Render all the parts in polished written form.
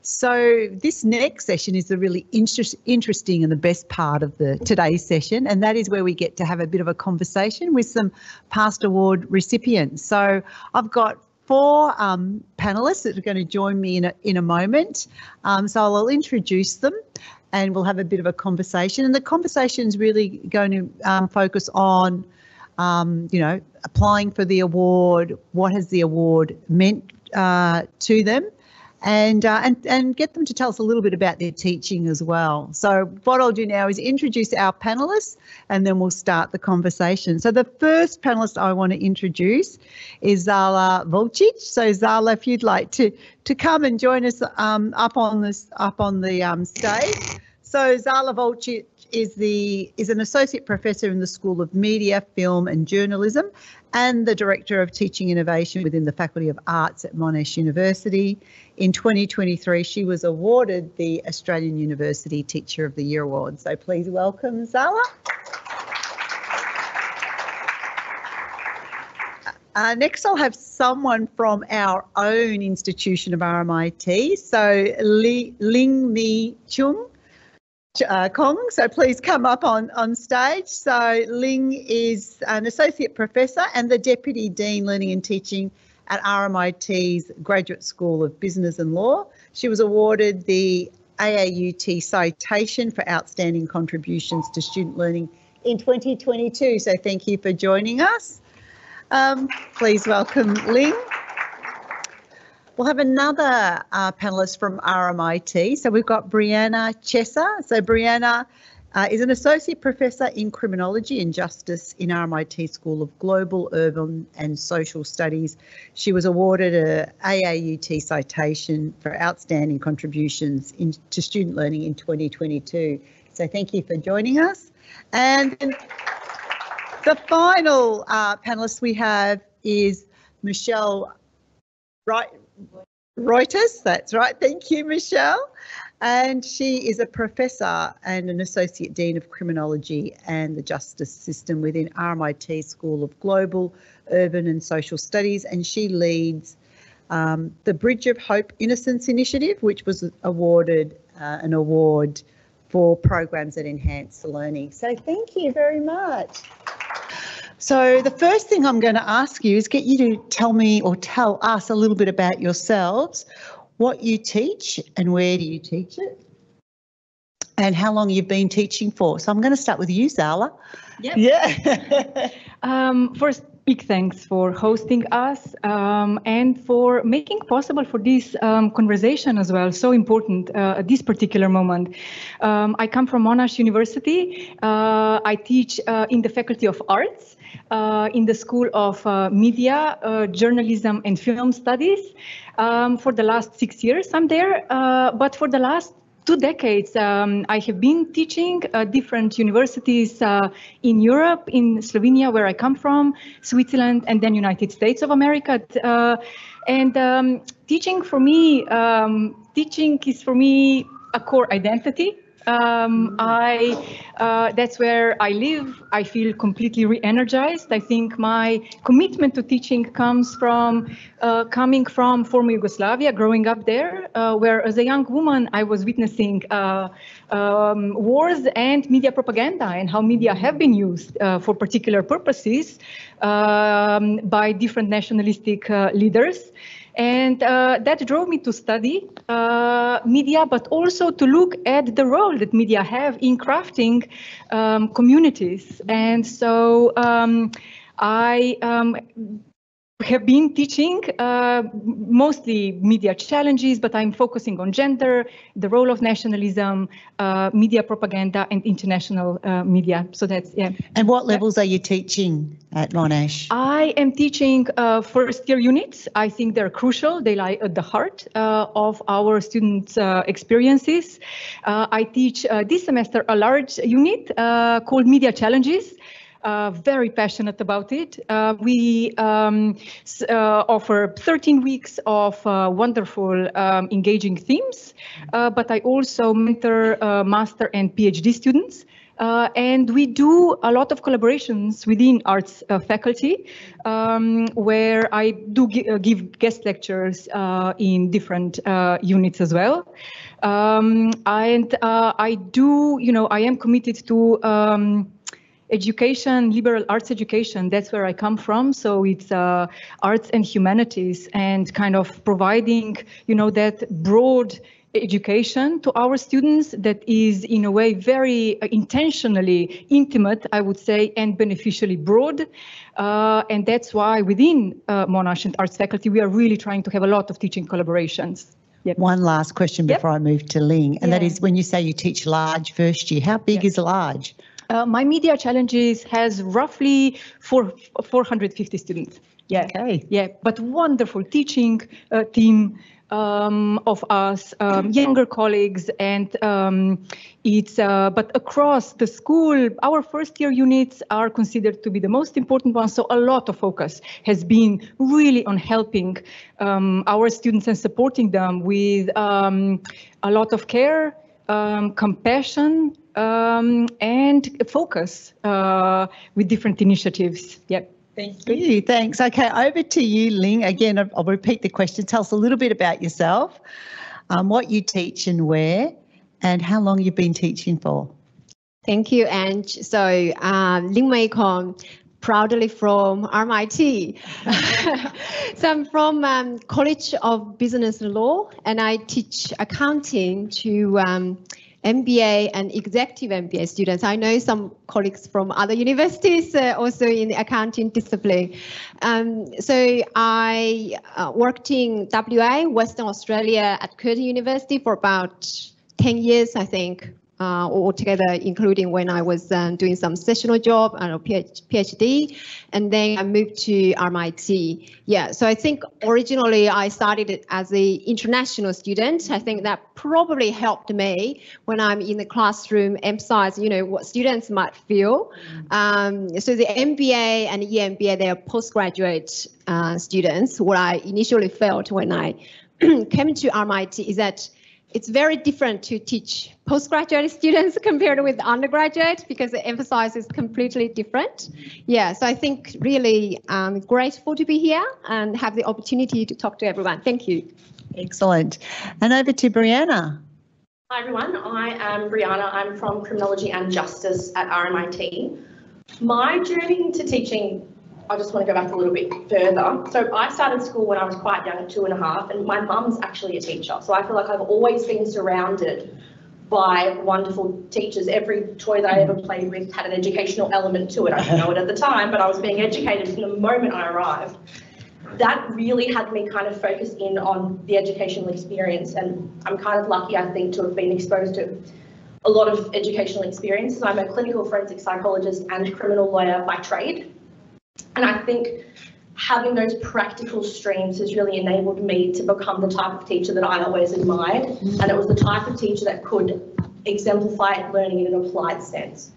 So this next session is the really interesting and the best part of today's session, and that is where we get to have a bit of a conversation with some past award recipients. So I've got four panellists that are going to join me in a moment. So I'll introduce them and we'll have a bit of a conversation. And the conversation is really going to focus on, applying for the award, what has the award meant to them, and get them to tell us a little bit about their teaching as well. So what I'll do now is introduce our panellists and then we'll start the conversation. So the first panellist I want to introduce is Zala Volcic. So Zala, if you'd like to come and join us up on the stage. So Zala Volcic is an associate professor in the School of Media, Film and Journalism and the Director of Teaching Innovation within the Faculty of Arts at Monash University. In 2023, she was awarded the Australian University Teacher of the Year Award. So please welcome Zala. Next, I'll have someone from our own institution of RMIT. So Ling Mei Cong, so please come up on stage. So Ling is an Associate Professor and the Deputy Dean Learning and Teaching at RMIT's Graduate School of Business and Law. She was awarded the AAUT Citation for Outstanding Contributions to Student Learning in 2022. So thank you for joining us. Please welcome Ling. We'll have another panellist from RMIT. So we've got Brianna Chesser. So Brianna is an Associate Professor in Criminology and Justice in RMIT School of Global, Urban and Social Studies. She was awarded a AAUT Citation for Outstanding Contributions to Student Learning in 2022. So thank you for joining us. And the final panellist we have is Michelle Reuters, that's right. Thank you, Michelle. And she is a professor and an Associate Dean of Criminology and the Justice System within RMIT School of Global, Urban and Social Studies. And she leads the Bridge of Hope Innocence Initiative, which was awarded an award for programs that enhance the learning. So thank you very much. So the first thing I'm going to ask you is get you to tell me or tell us a little bit about yourselves, what you teach and where do you teach it, and how long you've been teaching for. So I'm going to start with you, Zala. Yep. Yeah. First, big thanks for hosting us and for making possible for this conversation as well. So important at this particular moment. I come from Monash University. I teach in the Faculty of Arts. In the School of Media, Journalism and Film Studies. For the last 6 years I'm there, but for the last 2 decades I have been teaching different universities in Europe, in Slovenia where I come from, Switzerland and then United States of America. Teaching is for me a core identity. That's where I live. I feel completely re-energized. I think my commitment to teaching comes from coming from former Yugoslavia, growing up there, where as a young woman I was witnessing wars and media propaganda and how media have been used for particular purposes by different nationalistic leaders. And that drove me to study media, but also to look at the role that media have in crafting communities. And so I have been teaching mostly media challenges, but I'm focusing on gender, the role of nationalism, media propaganda, and international media. So that's, yeah. And what levels are you teaching at Monash? I am teaching first-year units. I think they're crucial. They lie at the heart of our students' experiences. I teach this semester a large unit called Media Challenges. Very passionate about it. We offer 13 weeks of wonderful, engaging themes, but I also mentor master and PhD students And we do a lot of collaborations within arts faculty, where I do give guest lectures in different units as well. And I do, I am committed to education, liberal arts education. That's where I come from. So it's arts and humanities, and kind of providing, that broad education to our students that is in a way very intentionally intimate, I would say, and beneficially broad. And that's why within Monash and arts faculty, we are really trying to have a lot of teaching collaborations. Yep. One last question before I move to Ling, and that is, when you say you teach large first year, how big is large? My media challenges has roughly 450 students. Yeah. Okay. Yeah, but wonderful teaching team of us, younger colleagues, and but across the school, our first year units are considered to be the most important ones. So a lot of focus has been really on helping our students and supporting them with a lot of care, compassion, and focus with different initiatives. Yep. Thank you. Thanks. Okay, over to you, Ling. Again, I'll repeat the question. Tell us a little bit about yourself, what you teach and where, and how long you've been teaching for. Thank you, Ange. So, Ling Mei Cong, proudly from RMIT. So I'm from College of Business Law, and I teach accounting to MBA and executive MBA students. I know some colleagues from other universities also in the accounting discipline. So I worked in WA, Western Australia, at Curtin University for about 10 years, I think, altogether, including when I was doing some sessional job and a PhD, and then I moved to RMIT. Yeah, so I think originally I started it as an international student. I think that probably helped me when I'm in the classroom emphasize, what students might feel. So the MBA and EMBA, they are postgraduate students. What I initially felt when I came to RMIT is that it's very different to teach postgraduate students compared with undergraduate, because the emphasis is completely different. Yeah, so I think really grateful to be here and have the opportunity to talk to everyone. Thank you. Excellent. And over to Brianna. Hi everyone, I am Brianna. I'm from Criminology and Justice at RMIT. My journey to teaching, I just want to go back a little bit further. So I started school when I was quite young, at 2.5, and my mum's actually a teacher. So I feel like I've always been surrounded by wonderful teachers. Every toy that I ever played with had an educational element to it. I didn't know it at the time, but I was being educated from the moment I arrived. That really had me kind of focus in on the educational experience, and I'm kind of lucky, I think, to have been exposed to a lot of educational experiences. I'm a clinical forensic psychologist and criminal lawyer by trade. And I think having those practical streams has really enabled me to become the type of teacher that I always admired. And it was the type of teacher that could exemplify learning in an applied sense.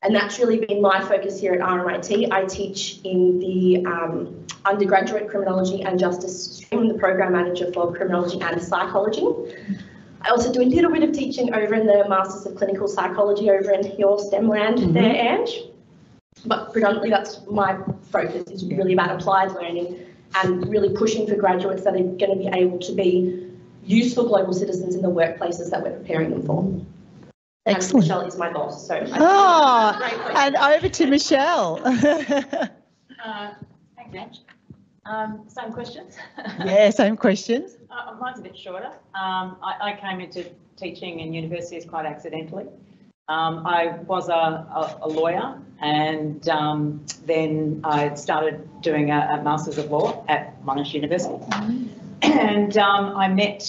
And that's really been my focus here at RMIT. I teach in the undergraduate criminology and justice stream. I'm the program manager for criminology and psychology. I also do a little bit of teaching over in the Masters of Clinical Psychology over in your STEM land there, Ange. But predominantly that's my focus, is really about applied learning and really pushing for graduates that are going to be able to be useful global citizens in the workplaces that we're preparing them for. Excellent. And Michelle is my boss, so. And over to Michelle. Thanks, Ange. Same questions? Yeah, same questions. Mine's a bit shorter. I came into teaching in universities quite accidentally. I was a lawyer, and then I started doing a Masters of Law at Monash University. And I met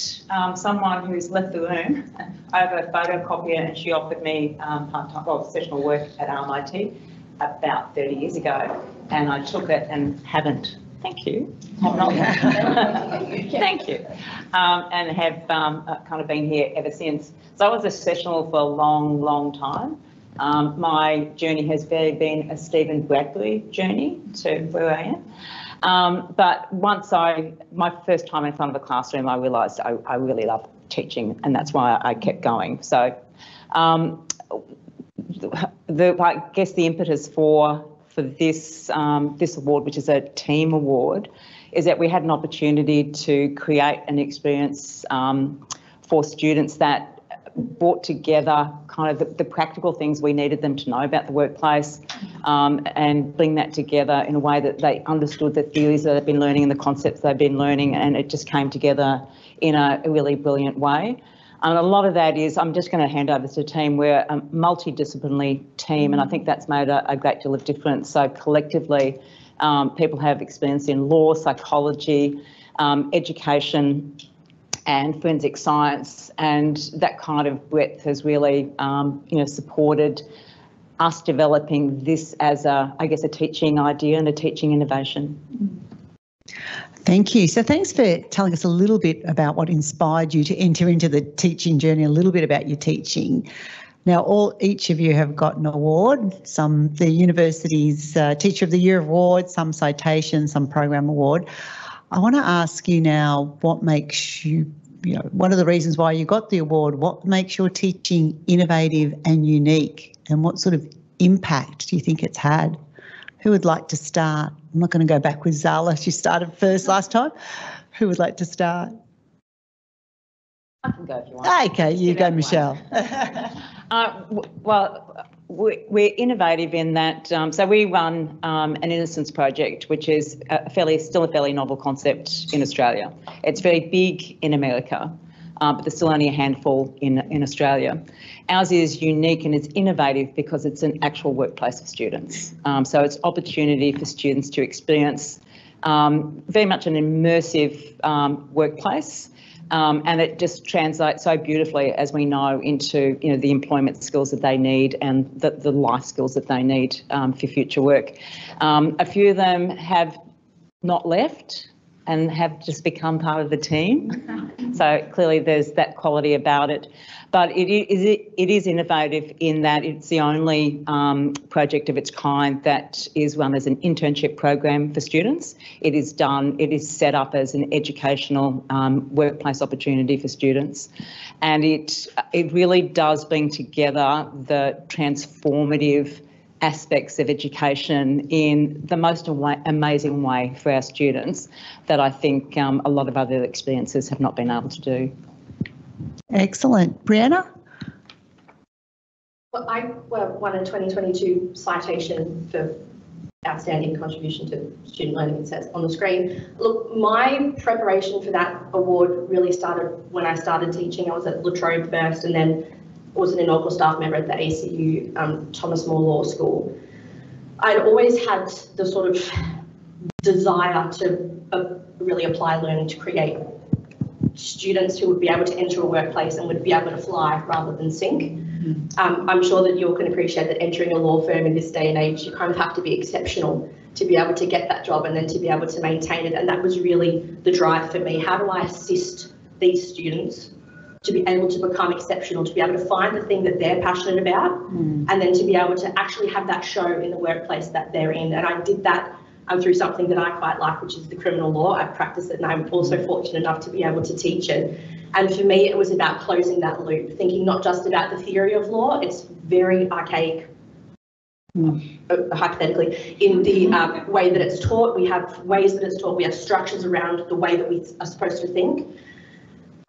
someone who's left the room. I have a photocopier, and she offered me part-time, sessional work at RMIT about 30 years ago, and I took it and haven't. Thank you. Have not. Thank you. And have kind of been here ever since. So I was a sessional for a long, long time. My journey has been a Stephen Bradbury journey to where I am. But once my first time in front of a classroom, I realised I really love teaching, and that's why I kept going. So I guess the impetus for this this award, which is a team award, is that we had an opportunity to create an experience for students that brought together kind of the practical things we needed them to know about the workplace, and bring that together in a way that they understood the theories that they've been learning and the concepts they've been learning, and it just came together in a really brilliant way. And a lot of that is, I'm just going to hand over to the team. We're a multidisciplinary team, and I think that's made a great deal of difference. So collectively, people have experience in law, psychology, education, and forensic science, and that kind of breadth has really, supported us developing this as I guess, a teaching idea and a teaching innovation. Thank you. So thanks for telling us a little bit about what inspired you to enter into the teaching journey, a little bit about your teaching. Now, each of you have got an award, some the university's Teacher of the Year award, some Citation, some Program award. I want to ask you now, what makes you, one of the reasons why you got the award, what makes your teaching innovative and unique, and what sort of impact do you think it's had? Who would like to start? I'm not going to go back with Zala. She started first last time. Who would like to start? I can go if you want. Okay, you go, Michelle. Well, we're innovative in that. So we run an Innocence Project, which is still a fairly novel concept in Australia. It's very big in America, but there's still only a handful in Australia. Ours is unique and it's innovative because it's an actual workplace for students. So it's opportunity for students to experience very much an immersive workplace. And it just translates so beautifully, as we know, into the employment skills that they need and the life skills that they need for future work. A few of them have not left and have just become part of the team. So clearly there's that quality about it. But it is innovative in that it's the only project of its kind that is run as an internship program for students. It is set up as an educational workplace opportunity for students. And it really does bring together the transformative aspects of education in the most amazing way for our students that I think a lot of other experiences have not been able to do. Excellent. Brianna? Well, I won a 2022 citation for outstanding contribution to student learning, it says on the screen. Look, my preparation for that award really started when I started teaching. I was at La Trobe first and then was an inaugural staff member at the ACU Thomas More Law School. I'd always had the sort of desire to really apply learning to create students who would be able to enter a workplace and would be able to fly rather than sink. I'm sure that you all can appreciate that entering a law firm in this day and age, you kind of have to be exceptional to be able to get that job and then to be able to maintain it. And that was really the drive for me. How do I assist these students to be able to become exceptional, to be able to find the thing that they're passionate about, and then to be able to actually have that show in the workplace that they're in. And I did that through something that I quite like, which is the criminal law. I practice it and I'm also fortunate enough to be able to teach it. And for me, it was about closing that loop, thinking not just about the theory of law, it's very archaic, hypothetically, in the way that it's taught. We have ways that it's taught, we have structures around the way that we are supposed to think.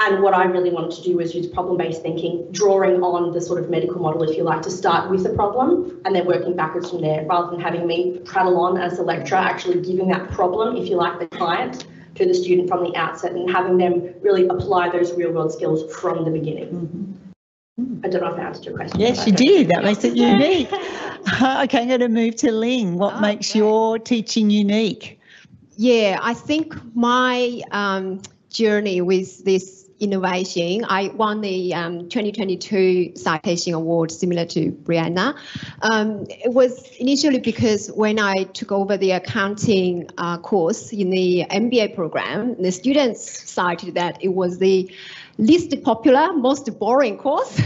And what I really wanted to do was use problem-based thinking, drawing on the sort of medical model, if you like, to start with a problem and then working backwards from there, rather than having me prattle on as a lecturer, actually giving that problem, if you like, the client to the student from the outset and having them really apply those real-world skills from the beginning. I don't know if I answered your question. Yes, you did. That makes it unique. Okay, I'm going to move to Ling. What makes your teaching unique? Yeah, I think my journey with this innovation, I won the 2022 Citation Award, similar to Brianna. It was initially because when I took over the accounting course in the MBA program, the students cited that it was the least popular, most boring course.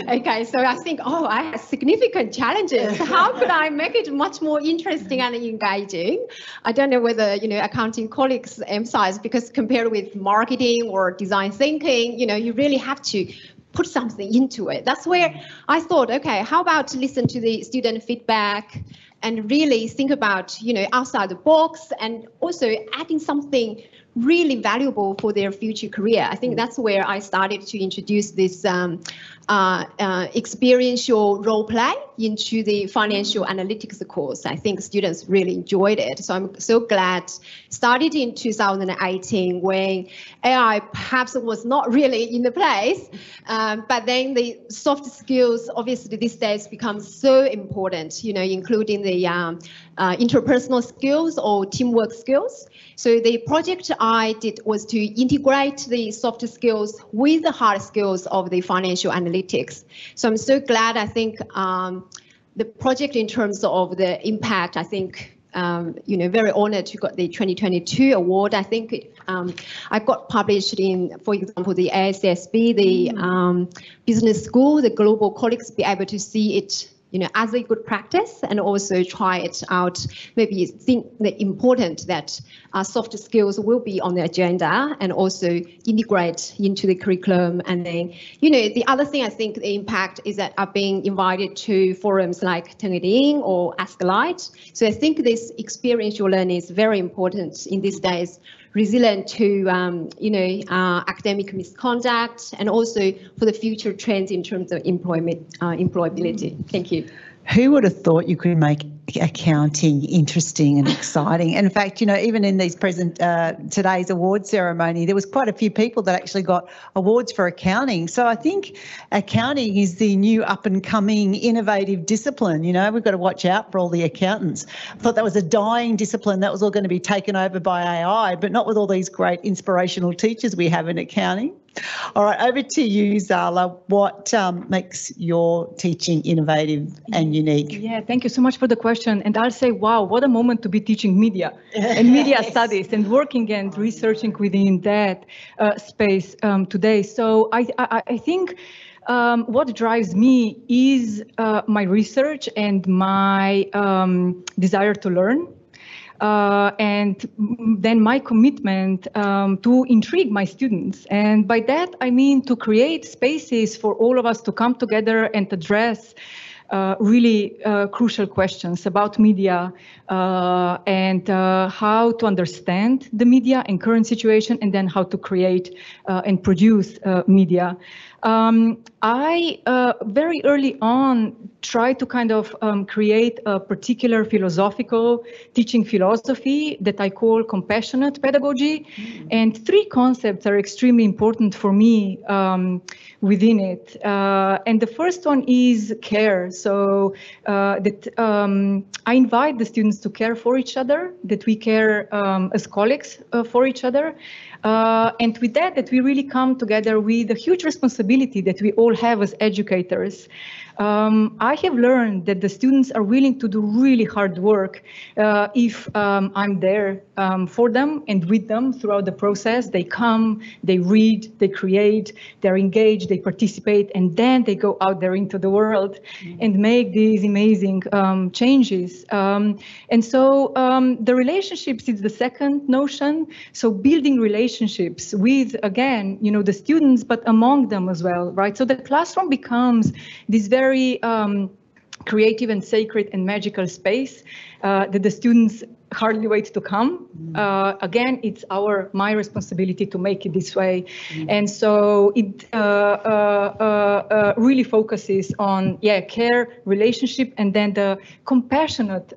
Okay, so I think, I had significant challenges. How could I make it much more interesting and engaging? I don't know whether, accounting colleagues emphasize, because compared with marketing or design thinking, you really have to put something into it. That's where I thought, okay, how about to listen to the student feedback and really think about, outside the box, and also adding something really valuable for their future career. I think that's where I started to introduce this experiential role play into the financial analytics course. I think students really enjoyed it. So I'm so glad. Started in 2018 when AI perhaps was not really in the place, but then the soft skills obviously these days become so important, including the interpersonal skills or teamwork skills. So the project I did was to integrate the soft skills with the hard skills of the financial analytics. So I'm so glad. I think the project in terms of the impact, I think, very honored to got the 2022 award. I think I got published in, for example, the ASSB, the business school, the global colleagues be able to see it as a good practice and also try it out. Maybe think the important that soft skills will be on the agenda and also integrate into the curriculum. And then, the other thing I think the impact is that I've been invited to forums like Tengiling or Ask Light. So I think this experiential learning is very important in these days, resilient to academic misconduct and also for the future trends in terms of employability. Thank you. Who would have thought you could make accounting interesting and exciting? In fact, even in these today's award ceremony, there was quite a few people that actually got awards for accounting. So I think accounting is the new up-and-coming innovative discipline. We've got to watch out for all the accountants. I thought that was a dying discipline that was all going to be taken over by AI, but not with all these great inspirational teachers we have in accounting. All right, over to you, Zala. What makes your teaching innovative and unique? Yeah, thank you so much for the question. And I'll say, wow, what a moment to be teaching media and media studies and working and researching within that space today. So I think what drives me is my research and my desire to learn. And then my commitment to intrigue my students. And by that, I mean to create spaces for all of us to come together and address really crucial questions about media and how to understand the media and current situation, and then how to create and produce media. I very early on tried to kind of create a particular philosophical teaching philosophy that I call compassionate pedagogy. And three concepts are extremely important for me within it. And the first one is care. So that I invite the students to care for each other, that we care as colleagues for each other. And with that we really come together with a huge responsibility that we all have as educators. I have learned that the students are willing to do really hard work if I'm there for them and with them throughout the process. They come, they read, they create, they're engaged, they participate, and then they go out there into the world and make these amazing changes. And so the relationships is the second notion. So building relationships with, again, the students, but among them as well, right? So the classroom becomes this very creative and sacred and magical space that the students hardly wait to come. Again, it's my responsibility to make it this way. And so it really focuses on, care, relationship, and then the compassionate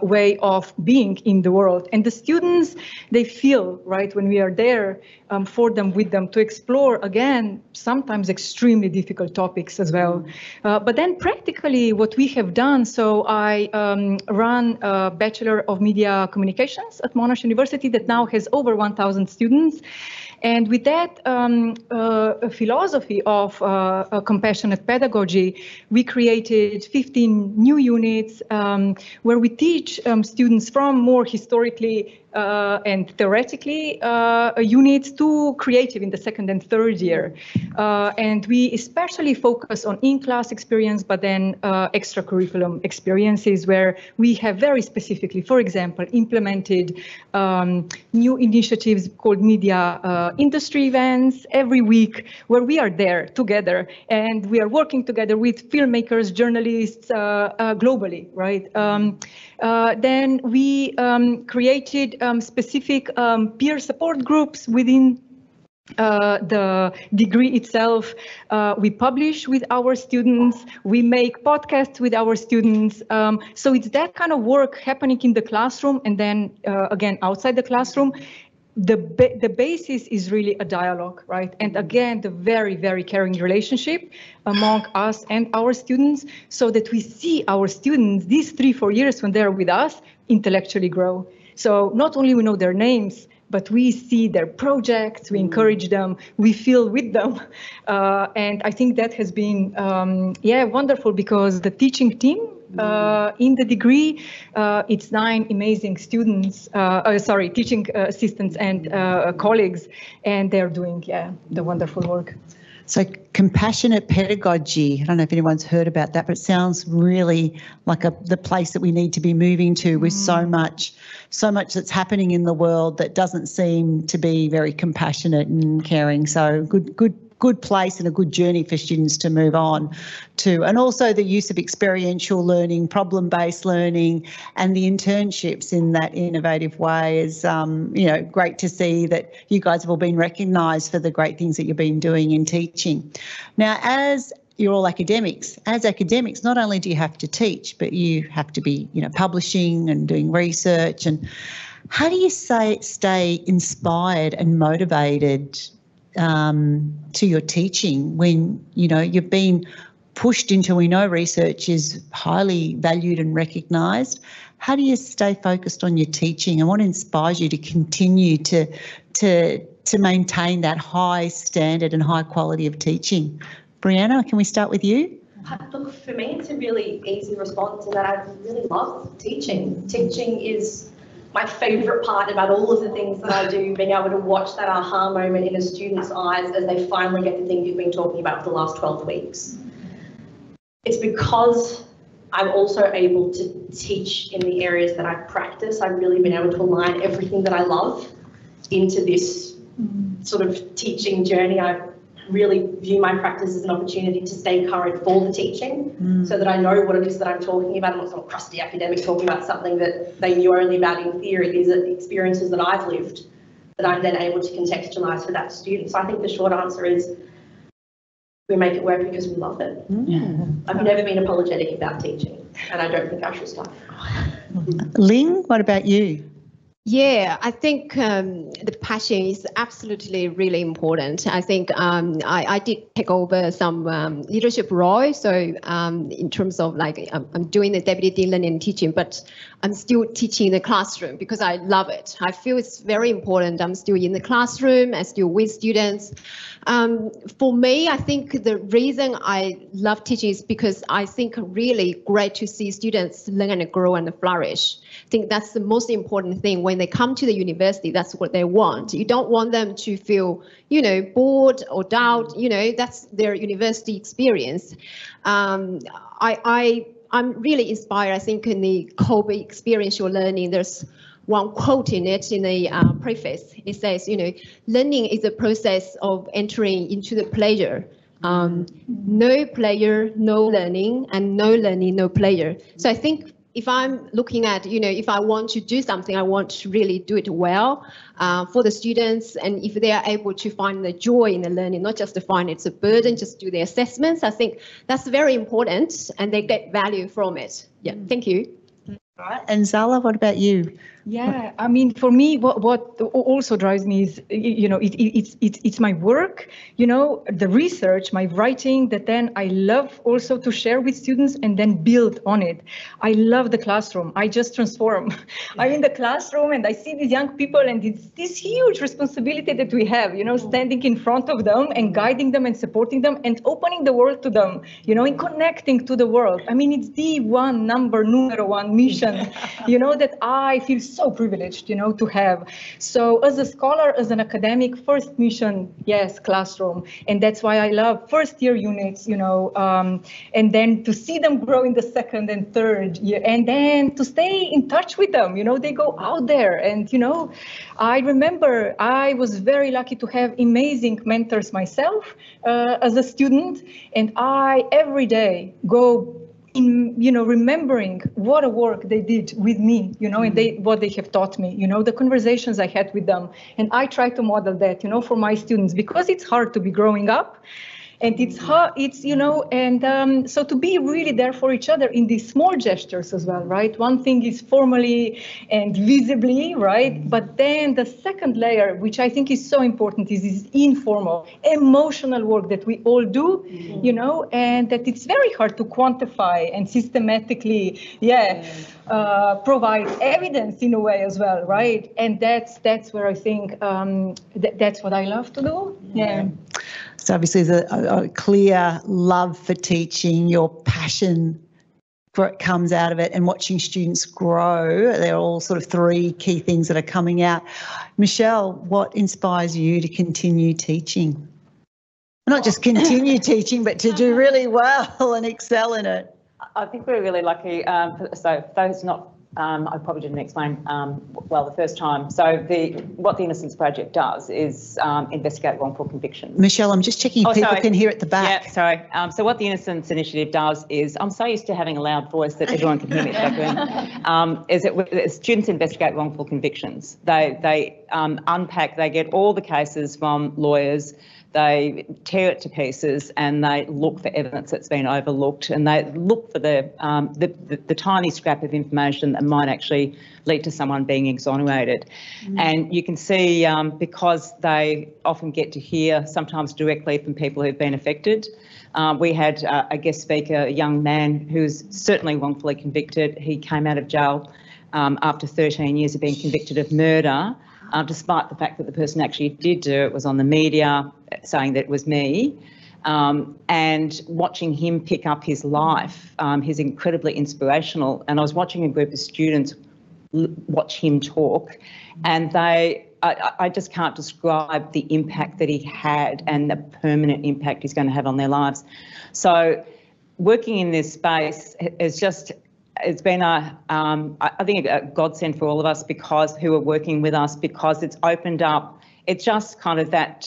way of being in the world. And the students, they feel, right, when we are there for them, with them, to explore, again, sometimes extremely difficult topics as well. But then practically what we have done, so I run a Bachelor of Media Communications at Monash University that now has over 1,000 students. And with that philosophy of compassionate pedagogy, we created 15 new units where we teach students from more historically and theoretically units to creative in the second and third year. And we especially focus on in-class experience, but then extracurriculum experiences where we have very specifically, for example, implemented new initiatives called media industry events every week, where we are there together and we are working together with filmmakers, journalists globally, right? Then we created specific peer support groups within the degree itself. We publish with our students, we make podcasts with our students. So it's that kind of work happening in the classroom, and then again, outside the classroom. The basis is really a dialogue, right? And again, the very, very caring relationship among us and our students, so that we see our students these 3-4 years when they're with us intellectually grow. So not only we know their names, but we see their projects, we encourage them, we feel with them. And I think that has been, wonderful, because the teaching team in the degree, it's 9 amazing students, teaching assistants and colleagues, and they're doing, the wonderful work. So compassionate pedagogy, I don't know if anyone's heard about that, but it sounds really like the place that we need to be moving to, with so much that's happening in the world that doesn't seem to be very compassionate and caring. So good place and a good journey for students to move on to. And also the use of experiential learning, problem-based learning, and the internships in that innovative way is, great to see that you guys have all been recognised for the great things that you've been doing in teaching. Now, as you're all academics, not only do you have to teach, but you have to be, publishing and doing research. And how do you stay inspired and motivated to your teaching when you've been pushed into, we know research is highly valued and recognised? How do you stay focused on your teaching, and what inspires you to continue to maintain that high standard and high quality of teaching? Brianna, can we start with you? Look, for me, it's a really easy response in that I really love teaching. Teaching is my favourite part about all of the things that I do, being able to watch that aha moment in a student's eyes as they finally get the thing you've been talking about for the last 12 weeks. It's because I'm also able to teach in the areas that I practice. I've really been able to align everything that I love into this sort of teaching journey. I really view my practice as an opportunity to stay current for the teaching, so that I know what it is that I'm talking about. I'm not some crusty academic talking about something that they knew only about in theory. These are experiences that I've lived that I'm then able to contextualise for that student. So I think the short answer is we make it work because we love it. I've never been apologetic about teaching, and I don't think I should stop. Ling, what about you? Yeah, I think the passion is absolutely really important. I think I did take over some leadership role. So in terms of I'm doing the deputy dean learning and teaching, but I'm still teaching in the classroom because I love it. I feel it's very important. I'm still in the classroom, I'm still with students. For me, I think the reason I love teaching is because I think really great to see students learn and grow and flourish. I think that's the most important thing. When they come to the university, that's what they want. You don't want them to feel, bored or doubt, that's their university experience. I'm really inspired, I think, in the Kobe experiential learning. There's one quote in it, in the preface. It says, learning is a process of entering into the pleasure. No pleasure, no learning, and no learning, no pleasure. So I think if I'm looking at, if I want to do something, I want to really do it well for the students. And if they are able to find the joy in the learning, not just to find it's a burden, just do the assessments, I think that's very important and they get value from it. Yeah, thank you. All right. And Zala, what about you? Yeah, I mean, for me, what also drives me is, it's my work, the research, my writing, that then I love also to share with students and then build on it. I love the classroom. I just transform. I'm in the classroom and I see these young people, and it's this huge responsibility that we have, standing in front of them and guiding them and supporting them and opening the world to them, and connecting to the world. I mean, it's the number one mission second, that I feel so privileged, to have. So as a scholar, as an academic, first mission, yes, classroom. And that's why I love first year units, and then to see them grow in the second and third year, and then to stay in touch with them, they go out there. And, I remember I was very lucky to have amazing mentors myself as a student. And I every day go in, remembering what a work they did with me, and what they have taught me, the conversations I had with them. And I try to model that, for my students, because it's hard to be growing up. And it's hard, so to be really there for each other in these small gestures as well, right? One thing is formally and visibly, right? But then the second layer, which I think is so important, is this informal, emotional work that we all do, and that it's very hard to quantify and systematically, provide evidence in a way as well, right? And that's where I think that's what I love to do. Yeah. So obviously there's a clear love for teaching, your passion for it comes out of it, and watching students grow. They're all sort of three key things that are coming out. Michelle, what inspires you to continue teaching? Not just continue teaching, but to do really well and excel in it. I think we're really lucky. So those not, I probably didn't explain well the first time. So what the Innocence Project does is investigate wrongful convictions. Michelle, I'm just checking people can hear at the back. Yeah, sorry. So what the Innocence Initiative does is, I'm so used to having a loud voice that everyone can hear me at the back. Is that students investigate wrongful convictions. They unpack, they get all the cases from lawyers, they tear it to pieces, and they look for evidence that's been overlooked, and they look for the tiny scrap of information that might actually lead to someone being exonerated. And you can see, because they often get to hear sometimes directly from people who've been affected. We had a guest speaker, a young man who's certainly wrongfully convicted. He came out of jail after 13 years of being convicted of murder. Despite the fact that the person actually did do it was on the media saying that it was me, and watching him pick up his life, he's incredibly inspirational. And I was watching a group of students watch him talk, and I just can't describe the impact that he had and the permanent impact he's going to have on their lives. So working in this space is just, it's been I think a godsend for all of us who are working with us, because it's opened up, it's just kind of that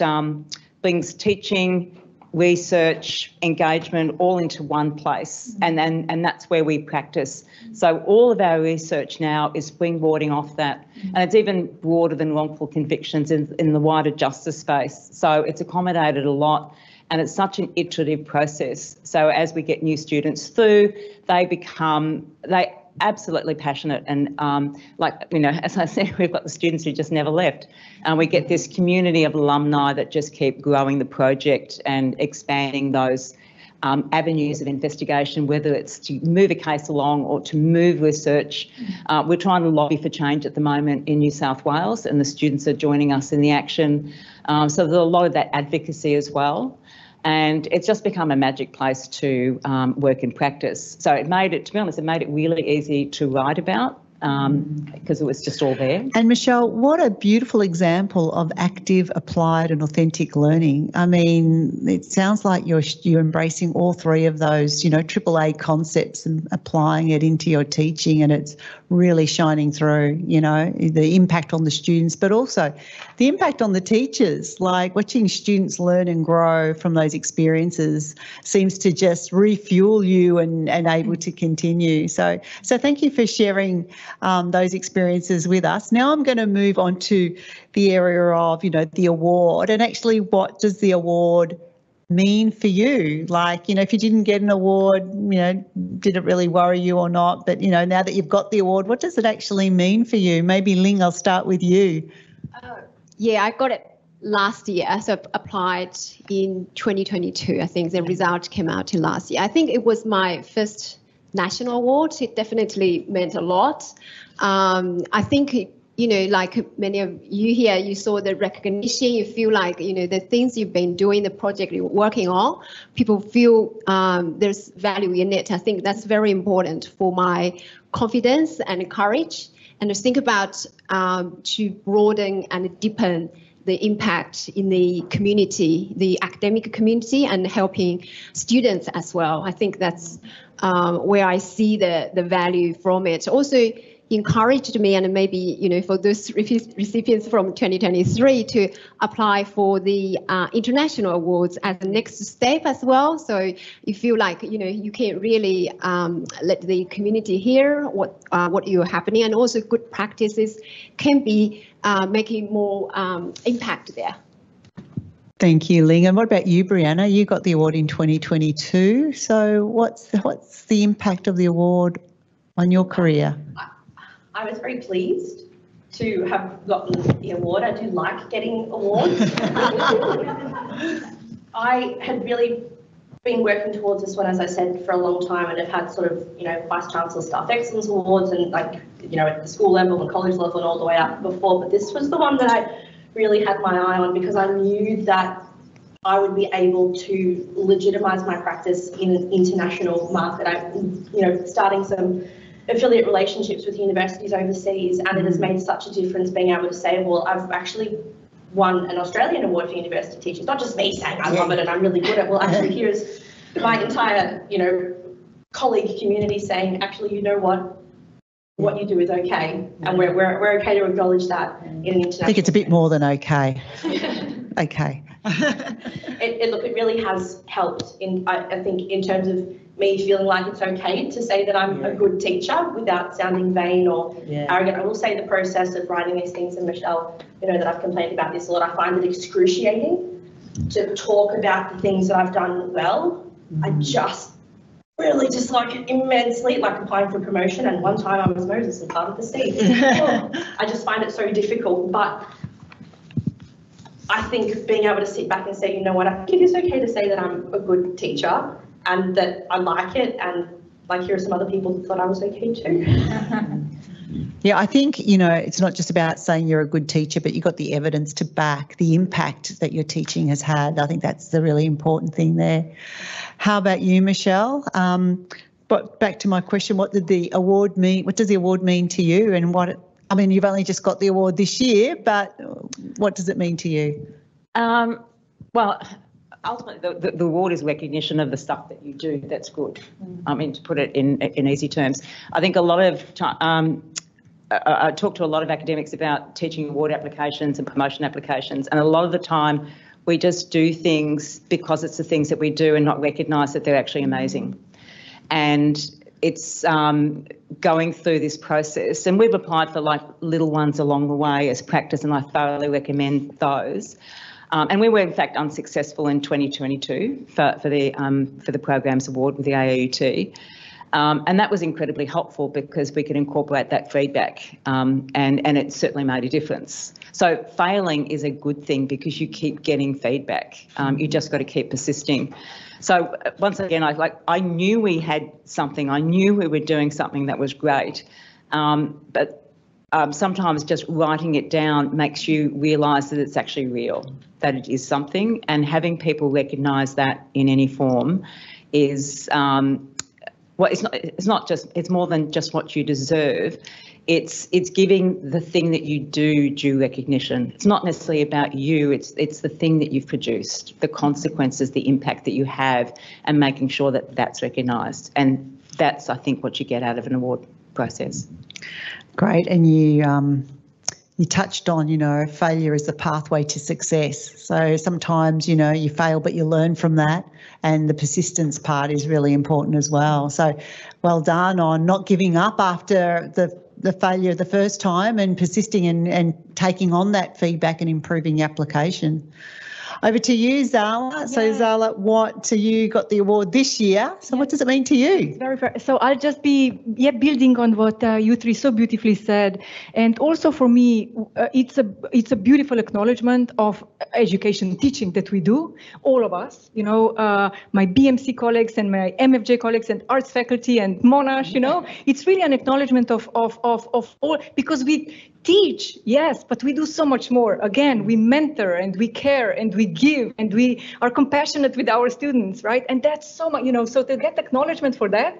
brings teaching, research, engagement all into one place, and that's where we practice. So all of our research now is springboarding off that, and it's even broader than wrongful convictions in the wider justice space. So it's accommodated a lot. And it's such an iterative process. So as we get new students through, they absolutely passionate. And as I said, we've got the students who just never left. And we get this community of alumni that just keep growing the project and expanding those avenues of investigation, whether it's to move a case along or to move research. We're trying to lobby for change at the moment in New South Wales, and the students are joining us in the action. So there's a lot of that advocacy as well. And it's just become a magic place to work and practice. So it made it, to be honest, it made it really easy to write about, because it was just all there. And Michelle, what a beautiful example of active, applied and authentic learning. I mean, it sounds like you're embracing all three of those, AAA concepts and applying it into your teaching, and it's really shining through, the impact on the students, but also the impact on the teachers. Like watching students learn and grow from those experiences seems to just refuel you and able to continue. So thank you for sharing those experiences with us. Now I'm going to move on to the area of, the award, and actually what does the award mean for you? Like, if you didn't get an award, did it really worry you or not? But, now that you've got the award, what does it actually mean for you? Maybe Ling, I'll start with you. Yeah, I got it last year, so applied in 2022. I think the result came out in last year. I think it was my first national award. It definitely meant a lot. I think like many of you here, you saw the recognition, you feel like, the things you've been doing, the project you're working on, people feel there's value in it. I think that's very important for my confidence and courage, and to think about to broaden and deepen the impact in the community, the academic community, and helping students as well. I think that's where I see the value from it. Also encouraged me, and maybe, you know, for those recipients from 2023 to apply for the international awards as the next step as well. So you feel like, you know, you can really let the community hear what you're happening, and also good practices can be making more impact there. Thank you, Ling. And what about you, Brianna? You got the award in 2022. So what's the impact of the award on your career? I was very pleased to have gotten the award. I do like getting awards. I had really been working towards this one, as I said, for a long time, and have had sort of, you know, Vice Chancellor Staff Excellence Awards and, like, you know, at the school level and college level and all the way up before, but this was the one that I really had my eye on, because I knew that I would be able to legitimise my practice in an international market. You know, starting some affiliate relationships with universities overseas, and it has made such a difference being able to say, well, I've actually won an Australian award for university teachers. Not just me saying I love it and I'm really good at it. Well, actually, here's my entire, you know, colleague community saying, actually, you know what you do is okay, and we're okay to acknowledge that in an international. I think it's a bit more than okay. Okay. It really has helped I think in terms of me feeling like it's okay to say that I'm a good teacher without sounding vain or arrogant. I will say the process of writing these things, and Michelle, you know that I've complained about this a lot, I find it excruciating to talk about the things that I've done well. I just really dislike it immensely, like applying for promotion, and one time I was Moses and part of the sea. I just find it so difficult, but I think being able to sit back and say, you know what, I think it is okay to say that I'm a good teacher and that I like it, and like here are some other people that thought I was okay too. Yeah, I think, you know, it's not just about saying you're a good teacher, but you've got the evidence to back the impact that your teaching has had. I think that's the really important thing there. How about you, Michelle? But back to my question, what did the award mean? What does the award mean to you? And I mean, you've only just got the award this year, but what does it mean to you? Well, ultimately, the award is recognition of the stuff that you do that's good. I mean, to put it in easy terms. I think a lot of time, I talk to a lot of academics about teaching award applications and promotion applications, and a lot of the time we just do things because it's the things that we do and not recognise that they're actually amazing. And it's going through this process, and we've applied for like little ones along the way as practice, and I thoroughly recommend those. And we were in fact unsuccessful in 2022 for the Programs Award with the AAUT. And that was incredibly helpful because we could incorporate that feedback, and it certainly made a difference. So failing is a good thing because you keep getting feedback. You just got to keep persisting. So once again, I knew we had something. I knew we were doing something that was great, but sometimes just writing it down makes you realise that it's actually real, that it is something, and having people recognise that in any form is. Well, it's more than just what you deserve. It's giving the thing that you do due recognition. It's not necessarily about you. It's the thing that you've produced, the consequences, the impact that you have, and making sure that that's recognised. And that's, I think, what you get out of an award process. Great, and you touched on, you know, failure is the pathway to success. So sometimes, you know, you fail, but you learn from that, and the persistence part is really important as well. So well done on not giving up after the failure the first time, and persisting and taking on that feedback and improving your application. Over to you, Zala. Yeah. So Zala, you got the award this year. So what does it mean to you? It's very fair. So I'll just be building on what you three so beautifully said. And also for me, it's a beautiful acknowledgement of education teaching that we do, all of us, you know, my BMC colleagues and my MFJ colleagues and arts faculty and Monash, you know, it's really an acknowledgement of all, because we teach, yes, but we do so much more. Again, we mentor and we care and we give and we are compassionate with our students, right? And that's so much, so to get acknowledgement for that,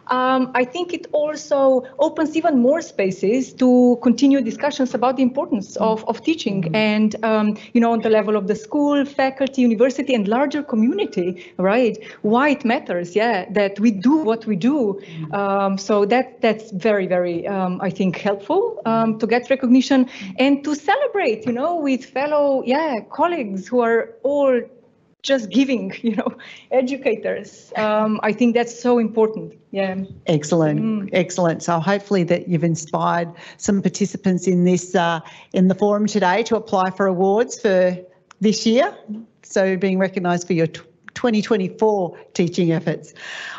I think it also opens even more spaces to continue discussions about the importance of teaching and, on the level of the school, faculty, university, and larger community, right? Why it matters, that we do what we do. So that's very, very, I think, helpful to get recognition and to celebrate, with fellow, colleagues who are all just giving, educators. I think that's so important. Yeah. Excellent. Excellent. So hopefully that you've inspired some participants in this, in the forum today to apply for awards for this year. So being recognised for your 2024 teaching efforts.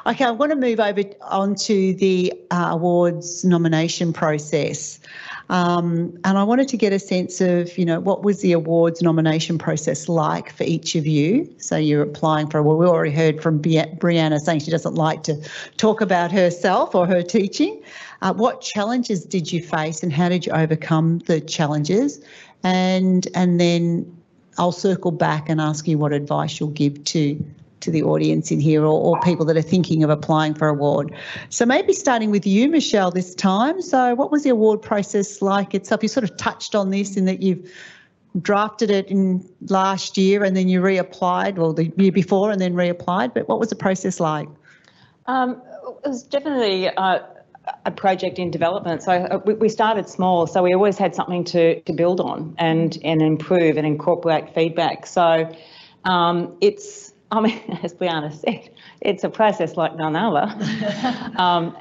Okay, I want to move over onto the awards nomination process. And I wanted to get a sense of, what was the awards nomination process like for each of you? So you're applying for, we already heard from Brianna saying she doesn't like to talk about herself or her teaching. What challenges did you face and how did you overcome the challenges? And then I'll circle back and ask you what advice you'll give to the audience in here or people that are thinking of applying for award. So maybe starting with you, Michelle, this time. So what was the award process like itself? You sort of touched on this in that you've drafted it in last year and then you reapplied, or the year before and then reapplied, but what was the process like? It was definitely a project in development. So we started small, so we always had something to build on and improve and incorporate feedback. So as Brianna said, it's a process like none other.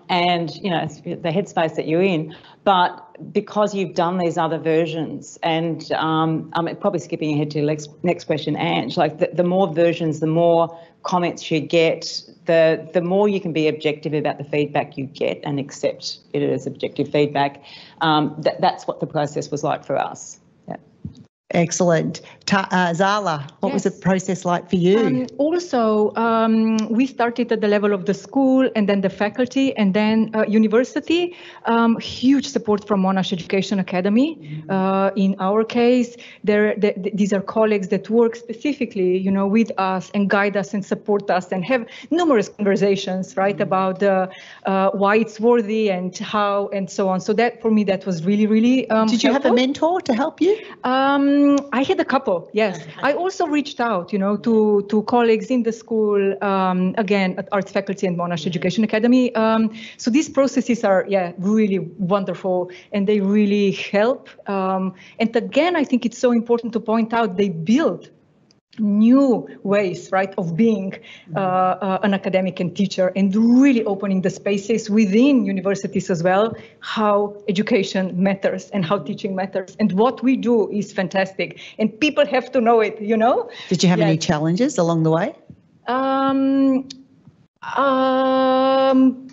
And, it's the headspace that you're in. But because you've done these other versions and I'm probably skipping ahead to the next question, Ange, like the more versions, the more comments you get, the more you can be objective about the feedback you get and accept it as objective feedback. That's what the process was like for us. Yeah. Excellent. Zala, what was the process like for you? We started at the level of the school and then the faculty and then university. Huge support from Monash Education Academy. In our case, these are colleagues that work specifically, with us and guide us and support us and have numerous conversations, right, about why it's worthy and how and so on. So that, for me, that was really, really Did you have a mentor to help you? I had a couple, yes. I also reached out, to colleagues in the school, again, at Arts Faculty and Monash Education Academy. So these processes are, really wonderful and they really help. And again, I think it's so important to point out they build new ways, right, of being an academic and teacher and really opening the spaces within universities as well, how education matters and how teaching matters. And what we do is fantastic and people have to know it, Did you have any challenges along the way?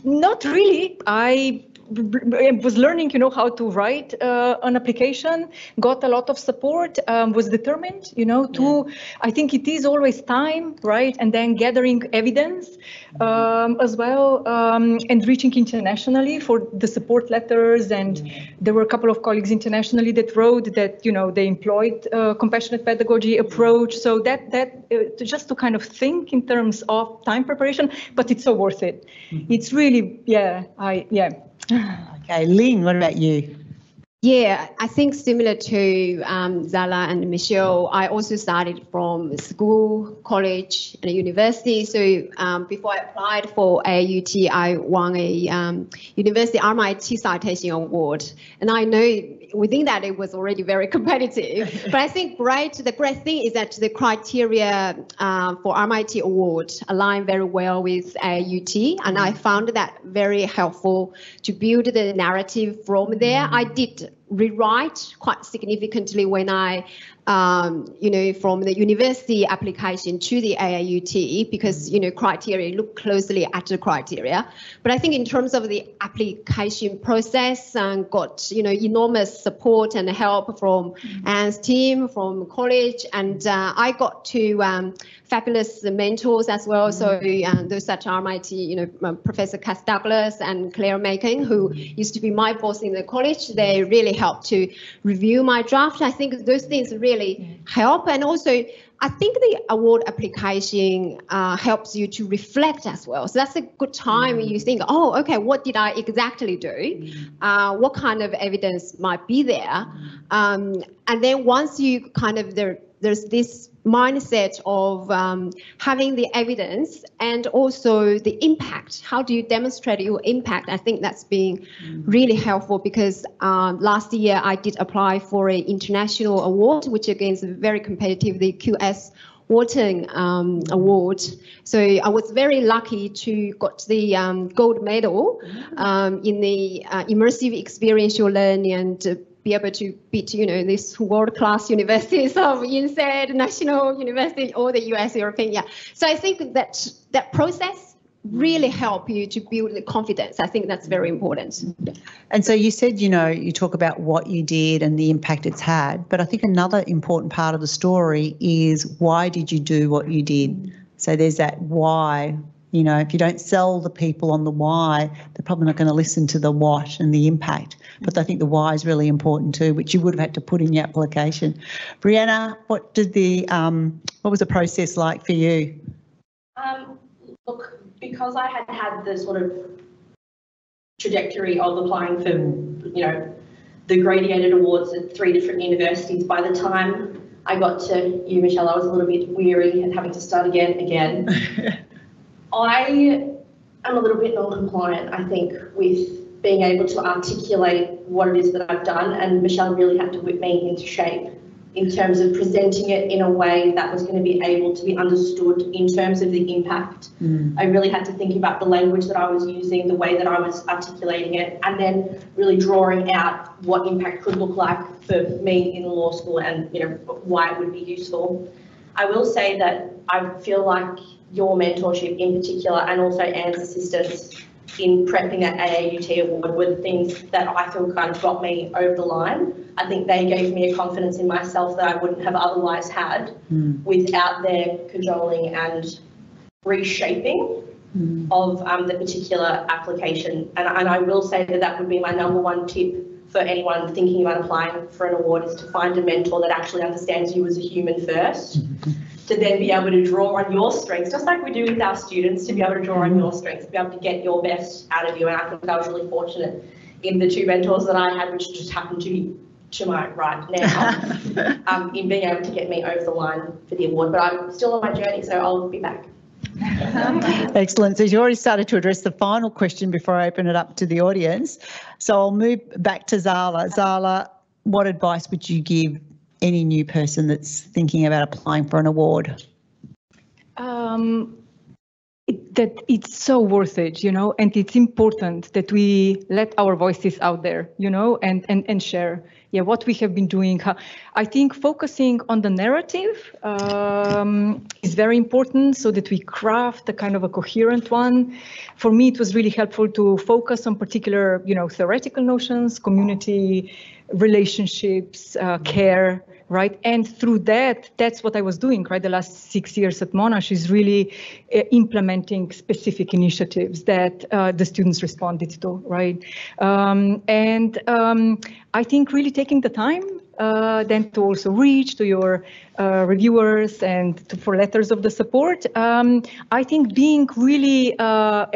Not really. I was learning, how to write an application, got a lot of support, was determined, I think it is always time, right? And then gathering evidence as well, and reaching internationally for the support letters. And there were a couple of colleagues internationally that wrote that, they employed compassionate pedagogy approach. So that just to kind of think in terms of time preparation, but it's so worth it. It's really, Okay, Ling, what about you? Yeah, I think similar to Zala and Michelle, I also started from school, college, and university. So before I applied for AAUT, I won a University RMIT Citation Award. And I know within that it was already very competitive. But I think the great thing is that the criteria for RMIT Award align very well with AAUT. And I found that very helpful to build the narrative from there. I did rewrite quite significantly when I from the university application to the AAUT, because, criteria, look closely at the criteria. But I think in terms of the application process, got, enormous support and help from Anne's team, from college, and I got to fabulous mentors as well. So those at RMIT, Professor Cass Douglas and Claire Macon, who used to be my boss in the college, they really helped to review my draft. I think those things really help. And also, I think the award application helps you to reflect as well. So that's a good time when you think, oh, okay, what did I exactly do? What kind of evidence might be there? And then once you there's this mindset of having the evidence and also the impact. How do you demonstrate your impact? I think that's been really helpful, because last year I did apply for an international award, which again is very competitive, the QS Wharton Award. So I was very lucky to got the gold medal in the immersive experiential learning, and be able to beat, these world-class universities of INSEAD, National University, or the US, European. So I think that process really help you to build the confidence. I think that's very important. And so you said, you talk about what you did and the impact it's had, but I think another important part of the story is, why did you do what you did? So there's that why. If you don't sell the people on the why, they're probably not going to listen to the what and the impact. But I think the why is really important too, which you would have had to put in your application. Brianna, what was the process like for you? Look, because I had the sort of trajectory of applying for, the gradated awards at 3 different universities, by the time I got to you, Michelle, I was a little bit weary and having to start again. I am a little bit non-compliant, I think, with being able to articulate what it is that I've done, and Michelle really had to whip me into shape in terms of presenting it in a way that was going to be able to be understood in terms of the impact. I really had to think about the language that I was using, the way that I was articulating it, and then really drawing out what impact could look like for me in law school, and why it would be useful. I will say that I feel like your mentorship in particular, and also Anne's assistance in prepping that AAUT award, were the things that I feel kind of got me over the line. I think they gave me a confidence in myself that I wouldn't have otherwise had without their cajoling and reshaping of the particular application. And I will say that would be my #1 tip for anyone thinking about applying for an award, is to find a mentor that actually understands you as a human first, to then be able to draw on your strengths, just like we do with our students, to be able to draw on your strengths, to be able to get your best out of you. And I think I was really fortunate in the 2 mentors that I had, which just happened to be to my right now, in being able to get me over the line for the award. But I'm still on my journey, so I'll be back. Excellent. So you already started to address the final question before I open it up to the audience. So I'll move back to Zala. Zala, what advice would you give any new person that's thinking about applying for an award? That it's so worth it, and it's important that we let our voices out there, and share what we have been doing. I think focusing on the narrative is very important, so that we craft a kind of a coherent one. For me, it was really helpful to focus on particular, theoretical notions, community relationships, care, right? And through that's what I was doing, right? The last 6 years at Monash is really implementing specific initiatives that the students responded to, right? I think really taking the time then to also reach to your reviewers and for letters of the support. I think being really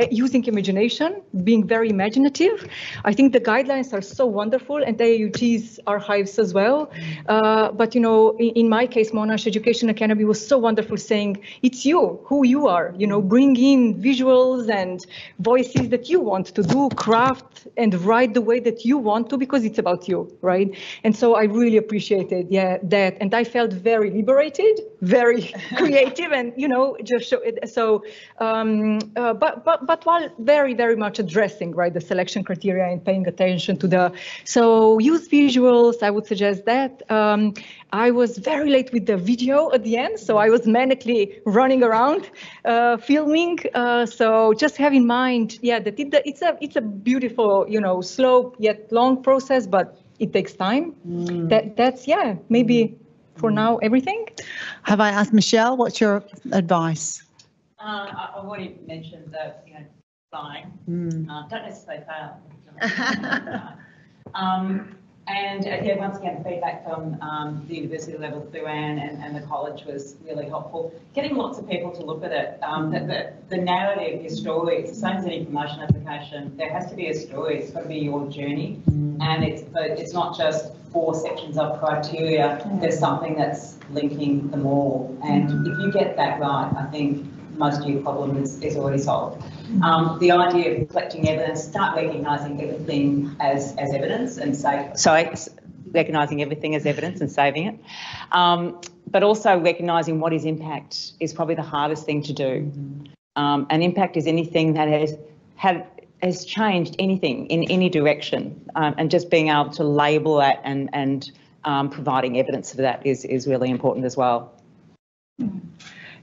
using imagination, being very imaginative. I think the guidelines are so wonderful, and the AAUT's archives as well. But in my case, Monash Education Academy was so wonderful, saying it's you, who you are. Bring in visuals and voices that you want to do, craft and write the way that you want to, because it's about you, right? And so I really appreciated that, and I felt very liberated, very creative, and just show it. So, but while very, very much addressing the selection criteria and paying attention to so use visuals. I would suggest that. I was very late with the video at the end, so I was manically running around, filming. So just have in mind, that it's a beautiful, slow yet long process, but it takes time. That's maybe for now everything. Have I asked Michelle, what's your advice? I've already mentioned that flying. Don't necessarily fail. And once again, feedback from the university level through Anne and the college was really helpful. Getting lots of people to look at it. The narrative, your story, it's the same as any promotion application. There has to be a story. It's got to be your journey. And it's not just 4 sections of criteria. There's something that's linking them all. And if you get that right, I think most of your problem is already solved. The idea of collecting evidence, start recognising everything as evidence and recognising everything as evidence and saving it. But also recognising what is impact is probably the hardest thing to do. And impact is anything that has changed anything in any direction, and just being able to label that and providing evidence of that is really important as well.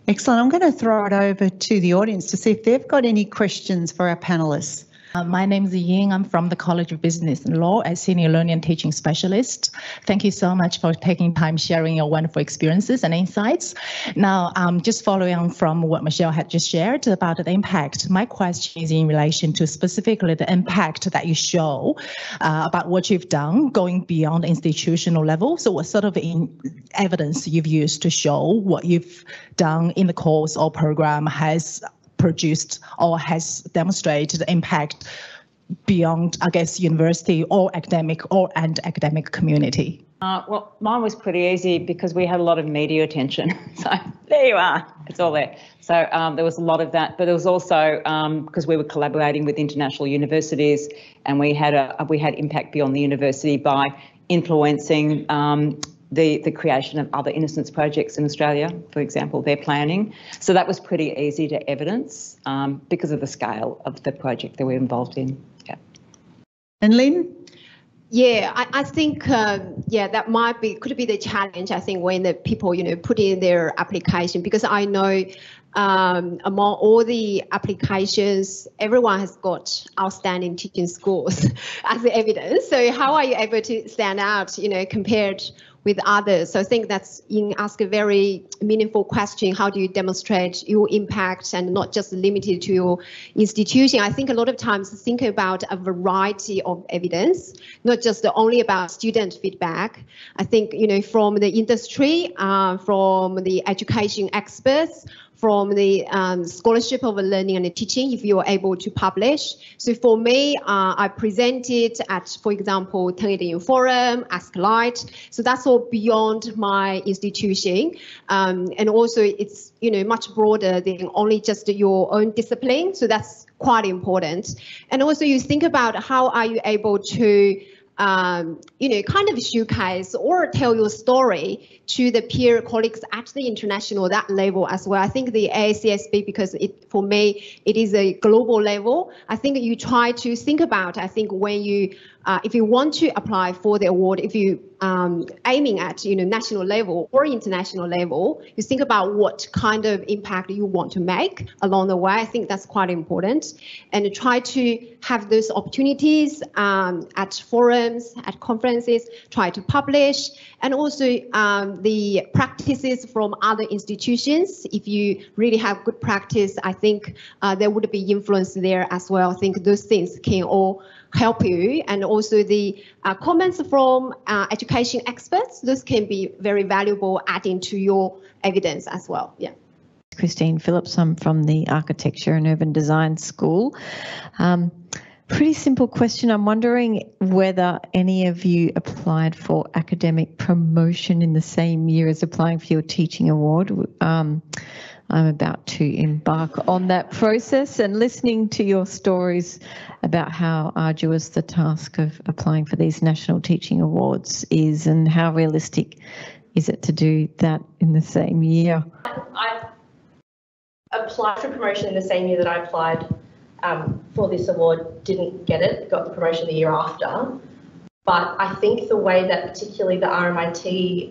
Excellent. I'm going to throw it over to the audience to see if they've got any questions for our panellists. My name is Ying. I'm from the College of Business and Law as Senior Learning and Teaching Specialist. Thank you so much for taking time sharing your wonderful experiences and insights. Now, just following on from what Michelle had just shared about the impact, my question is in relation to specifically the impact that you show about what you've done going beyond the institutional level. So what sort of evidence you've used to show what you've done in the course or program has produced or has demonstrated the impact beyond, I guess, university or academic academic community? Well, mine was pretty easy because we had a lot of media attention. So there you are, it's all there. So there was a lot of that, but there was also because we were collaborating with international universities, and we had impact beyond the university by influencing the creation of other innocence projects in Australia, for example, their planning. So that was pretty easy to evidence because of the scale of the project that we're involved in. Yeah. And Lynn? Yeah, I think, that could be the challenge, I think, when the people, put in their application, because I know among all the applications, everyone has got outstanding teaching scores as the evidence. So how are you able to stand out, compared with others? So I think that's ask a very meaningful question. How do you demonstrate your impact and not just limited to your institution? I think a lot of times think about a variety of evidence, not just only about student feedback. I think, from the industry, from the education experts, from the scholarship of learning and teaching, if you are able to publish. So for me, I presented at, for example, 1080 Forum, Ask Light. So that's all beyond my institution. And also it's, much broader than only just your own discipline. So that's quite important. And also you think about how are you able to kind of showcase or tell your story to the peer colleagues at the international, that level as well. I think the AACSB, because for me, it is a global level. I think you try to think about, I think when you, if you want to apply for the award, if you aiming at, national level or international level, you think about what kind of impact you want to make along the way. I think that's quite important. And try to have those opportunities at forums, at conferences, try to publish, and also the practices from other institutions. If you really have good practice, I think there would be influence there as well. I think those things can all help you. And also the comments from education experts, those can be very valuable adding to your evidence as well. Yeah. Christine Phillips, I'm from the Architecture and Urban Design School. Pretty simple question. I'm wondering whether any of you applied for academic promotion in the same year as applying for your teaching award. I'm about to embark on that process, and listening to your stories about how arduous the task of applying for these national teaching awards is and how realistic is it to do that in the same year? I applied for promotion in the same year that I applied for this award, didn't get it, got the promotion the year after. But I think the way that particularly the RMIT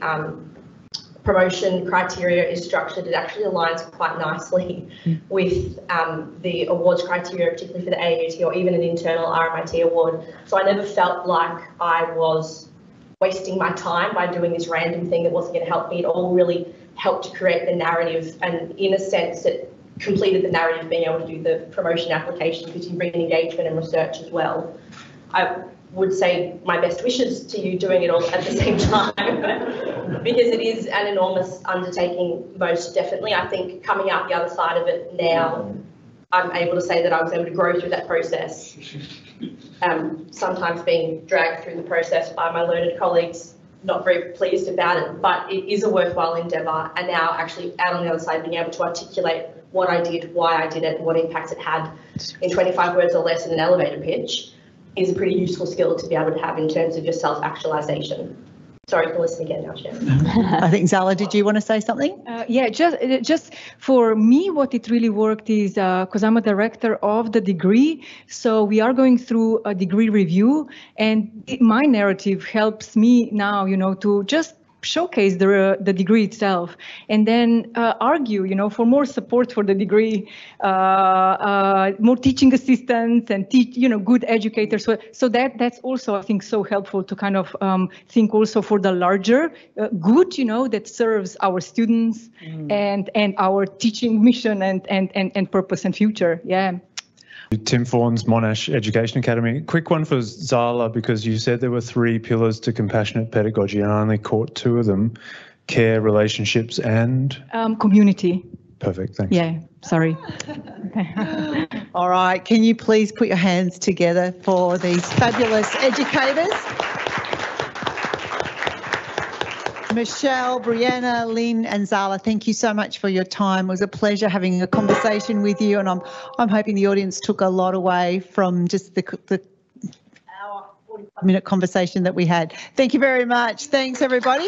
promotion criteria is structured, it actually aligns quite nicely with the awards criteria, particularly for the AAUT or even an internal RMIT award. So I never felt like I was wasting my time by doing this random thing that wasn't going to help me. It all really helped to create the narrative, and in a sense it completed the narrative of being able to do the promotion application because you bring in engagement and research as well. I would say my best wishes to you doing it all at the same time because it is an enormous undertaking, most definitely. I think coming out the other side of it now, I'm able to say that I was able to grow through that process. Sometimes being dragged through the process by my learned colleagues, not very pleased about it, but it is a worthwhile endeavour. And now actually out on the other side, being able to articulate what I did, why I did it, and what impact it had in 25 words or less in an elevator pitch is a pretty useful skill to be able to have in terms of your self-actualisation. Sorry for listening again now, Chair. I think, Zala, did you want to say something? Yeah, just for me, what it really worked is because I'm a director of the degree, so we are going through a degree review, and my narrative helps me now, to just showcase the degree itself, and then argue, for more support for the degree, more teaching assistants, and good educators. So that's also, I think, so helpful to kind of think also for the larger good, that serves our students and our teaching mission and purpose and future. Yeah. Tim Fawn's Monash Education Academy. Quick one for Zala, because you said there were 3 pillars to compassionate pedagogy and I only caught 2 of them: care, relationships and? Community. Perfect, thanks. Yeah, sorry. All right, can you please put your hands together for these fabulous educators? Michelle, Brianna, Lynn and Zala, thank you so much for your time. It was a pleasure having a conversation with you, and I'm hoping the audience took a lot away from just the hour, 45-minute conversation that we had. Thank you very much. Thanks, everybody.